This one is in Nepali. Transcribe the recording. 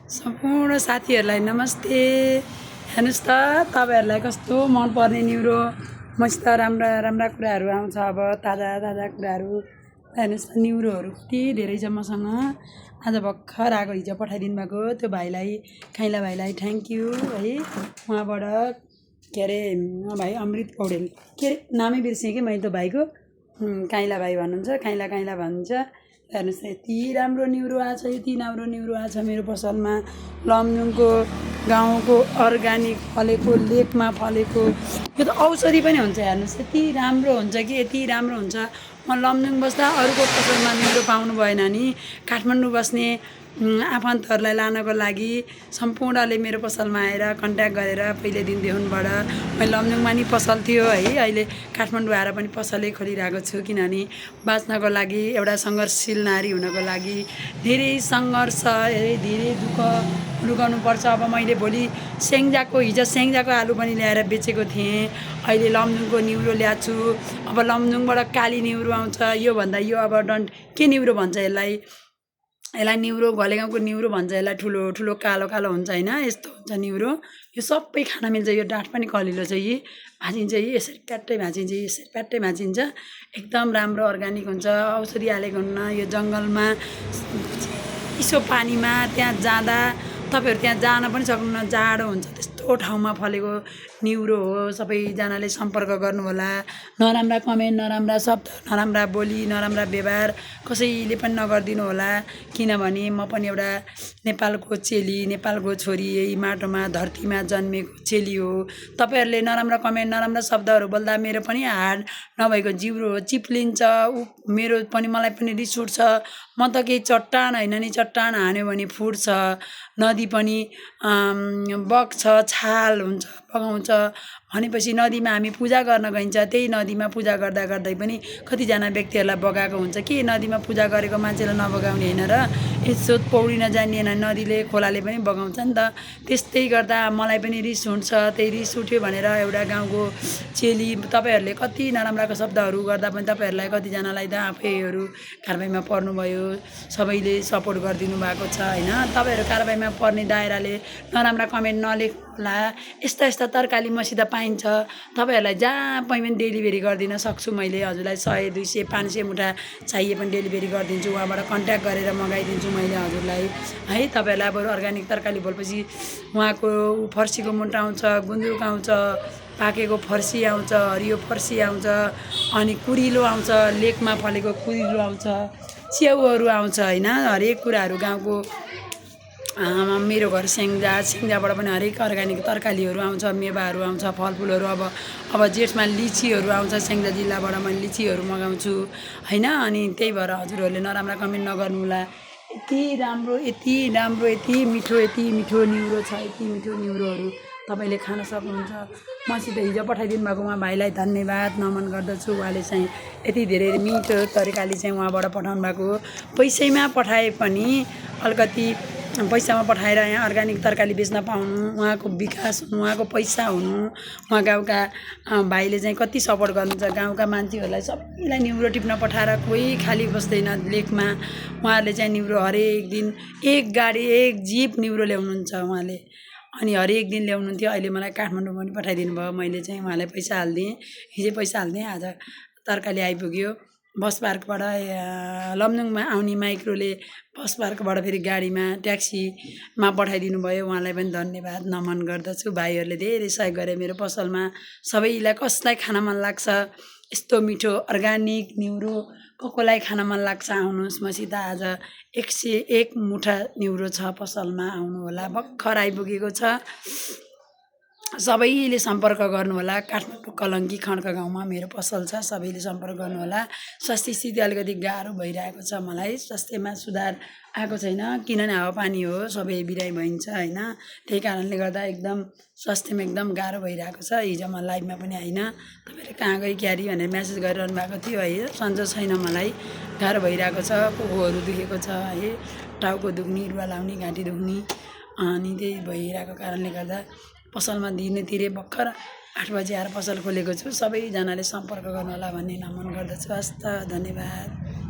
सम्पूर्ण साथीहरूलाई नमस्ते। हेर्नुहोस् त तपाईँहरूलाई कस्तो मनपर्ने न्युरो मसित राम्रा राम्रा कुराहरू आउँछ। अब ताजा ताजा कुराहरू हेर्नुहोस् त, न्युरोहरू कति धेरै छ मसँग। आज भर्खर आएको, हिजो पठाइदिनु भएको त्यो भाइलाई, खाइला भाइलाई थ्याङ्क यू है। उहाँबाट के अरे भाइ अमृत पौडेल, के अरे नामै बिर्सेँ कि मैले त्यो भाइको। काइला भाइ भन्नुहुन्छ, काइला काइला भन्नुहुन्छ। हेर्नुहोस् त, यति राम्रो न्युरो आछ, यति राम्रो न्युरो आछ मेरो पसलमा। लमजुङको गाउँको अर्ग्यानिक फलेको, लेकमा फलेको, यो त औषधि पनि हुन्छ। हेर्नुहोस् यति राम्रो हुन्छ कि यति राम्रो हुन्छ। म लमजुङ बस्दा अरूको पसलमा न्युरो पाउनु भएन नि, काठमाडौँ बस्ने आफन्तहरूलाई लानको लागि सम्पूर्णले मेरो पसलमा आएर कन्ट्याक्ट गरेर पहिले दिनदेखिबाट मैले लमजुङमा नि पसल थियो है, अहिले काठमाडौँ आएर पनि पसलै खोलिरहेको छु। किनभने बाँच्नको लागि, एउटा सङ्घर्षशील नारी हुनको लागि धेरै सङ्घर्ष, धेरै दुःख लुगाउनुपर्छ। अब मैले भोलि स्याङ्जाको, हिजो स्याङ्जाको आलु पनि ल्याएर बेचेको थिएँ, अहिले लमजुङको न्युरो ल्याएको छु। अब लमजुङबाट काली न्युरो आउँछ, योभन्दा यो अब डन्ट के न्युरो भन्छ यसलाई न्युरो, घलेगाउँको न्युरो भन्छ यसलाई। ठुलो ठुलो कालो कालो हुन्छ होइन, यस्तो हुन्छ न्युरो। यो सबै खान मिल्छ। यो डाँठ पनि कलिलो छ, यी भाँचिन्छ, यी यसरी प्याट्टै भाँचिन्छ, यसरी प्याट्टै भाँचिन्छ। एकदम राम्रो अर्ग्यानिक हुन्छ, औषधि हालेको हुन्न। यो जङ्गलमा चिसो पानीमा त्यहाँ जाँदा तपाईँहरू त्यहाँ जान पनि सक्नुहुन्न, जाडो हुन्छ, त्यस्तो ठाउँमा फलेको न्युरो हो। सबैजनाले सम्पर्क गर्नुहोला। नराम्रा कमेन्ट, नराम्रा शब्द, नराम्रा बोली, नराम्रा व्यवहार कसैले पनि नगरिदिनु होला। किनभने म पनि एउटा नेपालको चेली, नेपालको छोरी, यही माटोमा धरतीमा जन्मेको चेली हो। तपाईँहरूले नराम्रा कमेन्ट, नराम्रा शब्दहरू बोल्दा मेरो पनि हाड नभएको जिब्रो चिप्लिन्छ। मेरो पनि, मलाई पनि रिस उठ्छ। म त केही चट्टान होइन नि, चट्टान हान्यो भने फुट्छ। नदी पनि बग्छ, छाल हुन्छ, बगाउँछ भनेपछि नदीमा हामी पूजा गर्न गइन्छ। त्यही नदीमा पूजा गर्दा गर्दै पनि कतिजना व्यक्तिहरूलाई बगाएको हुन्छ। के नदीमा पूजा गरेको मान्छेलाई नबगाउने होइन र? यसो पौडिन जानिएन नदीले, खोलाले पनि बगाउँछ नि त। त्यस्तै गर्दा मलाई पनि रिस उठ्छ। त्यही रिस उठ्यो भनेर एउटा गाउँको चेली, तपाईँहरूले कति नराम्राको शब्दहरू गर्दा पनि तपाईँहरूलाई कतिजनालाई त आफैहरू कारबाहीमा पर्नुभयो। सबैले सपोर्ट गरिदिनु भएको छ होइन। तपाईँहरू कारबाहीमा पर्ने दायराले नराम्रा कमेन्ट नलेख्नुहोला। यस्ता यस्ता तरकारी मसित पाइन्छ, तपाईँहरूलाई जहाँ पनि डेलिभरी गरिदिन सक्छु मैले। हजुरलाई 100, 200, 500 मुठा चाहिए पनि डेलिभरी गरिदिन्छु। उहाँबाट कन्ट्याक्ट गरेर मगाइदिन्छु मैले हजुरलाई है। तपाईँहरूलाई अब अर्ग्यानिक तरकारी बोलेपछि उहाँको फर्सीको मुन्टा आउँछ, गुन्द्रुक आउँछ, पाकेको फर्सी आउँछ, हरियो फर्सी आउँछ, अनि कुरिलो आउँछ, लेकमा फलेको कुरिलो आउँछ, च्याउहरू आउँछ होइन। हरेक कुराहरू गाउँको मेरो घर स्याङ्जाबाट पनि हरेक अर्ग्यानिक तरकारीहरू आउँछ, मेवाहरू आउँछ, फलफुलहरू। अब जेठमा लिचीहरू आउँछ, स्याङ्जा जिल्लाबाट मैले लिचीहरू मगाउँछु होइन। अनि त्यही भएर हजुरहरूले नराम्रा कमेन्ट नगर्नुहोला। यति राम्रो, यति राम्रो, यति मिठो न्युरो छ, यति मिठो न्युरोहरू तपाईँले खान सक्नुहुन्छ। मसित हिजो पठाइदिनु भएको उहाँ भाइलाई धन्यवाद, नमन गर्दछु। उहाँले चाहिँ यति धेरै मिठो तरिकाले चाहिँ उहाँबाट पठाउनु भएको। पैसैमा पठाए पनि अलिकति पैसामा पठाएर यहाँ अर्ग्यानिक तरकारी बेच्न पाउनु, उहाँको विकास हुनु, उहाँको पैसा हुनु। उहाँ गाउँका भाइले चाहिँ कति सपोर्ट गर्नुहुन्छ। गाउँका मान्छेहरूलाई सबैलाई न्युरो टिप्न पठाएर कोही खाली बस्दैन लेकमा। उहाँहरूले चाहिँ न्युरो हरेक दिन एक गाडी, एक जिप न्युरो ल्याउनुहुन्छ उहाँले। अनि हरेक दिन ल्याउनुहुन्थ्यो। अहिले मलाई काठमाडौँ पनि पठाइदिनु भयो। मैले चाहिँ उहाँलाई पैसा हालिदिएँ, हिजै पैसा हालिदिएँ, आज तरकारी आइपुग्यो। बस पार्कबाट लमजुङमा आउने माइक्रोले बस पार्कबाट फेरि गाडीमा ट्याक्सीमा पठाइदिनु भयो। उहाँलाई पनि धन्यवाद, नमन गर्दछु। भाइहरूले धेरै सहयोग गरे मेरो पसलमा। सबैलाई कसलाई खान मन लाग्छ यस्तो मिठो अर्ग्यानिक न्युरो, कसलाई खान मन लाग्छ आउनुहोस् मसित। आज 101 मुठा न्युरो छ पसलमा, आउनु होला। भर्खर आइपुगेको छ। सबैले सम्पर्क गर्नुहोला। काठमाडौँ कलङ्की खड्का गाउँमा मेरो पसल छ, सबैले सम्पर्क गर्नुहोला। स्वास्थ्य स्थिति अलिकति गाह्रो भइरहेको छ मलाई, स्वास्थ्यमा सुधार आएको छैन। किनभने हावापानी हो, सबै बिरामी भइन्छ होइन। त्यही कारणले गर्दा एकदम स्वास्थ्यमा एकदम गाह्रो भइरहेको छ। हिजो म लाइभमा पनि आइन, तपाईँले कहाँ गई क्यारी भनेर म्यासेज गरिरहनु भएको थियो है। सन्चो छैन, मलाई गाह्रो भइरहेको छ। कोखोहरू दुखेको छ है, टाउको दुख्ने, रुवा लाउने, घाँटी दुख्ने, अनि त्यही भइरहेको कारणले गर्दा पसलमा दिनतिरै भर्खर 8 बजे आएर पसल खोलेको छु। सबैजनाले सम्पर्क गर्नुहोला भन्ने नमन गर्दछु। हस्त, धन्यवाद।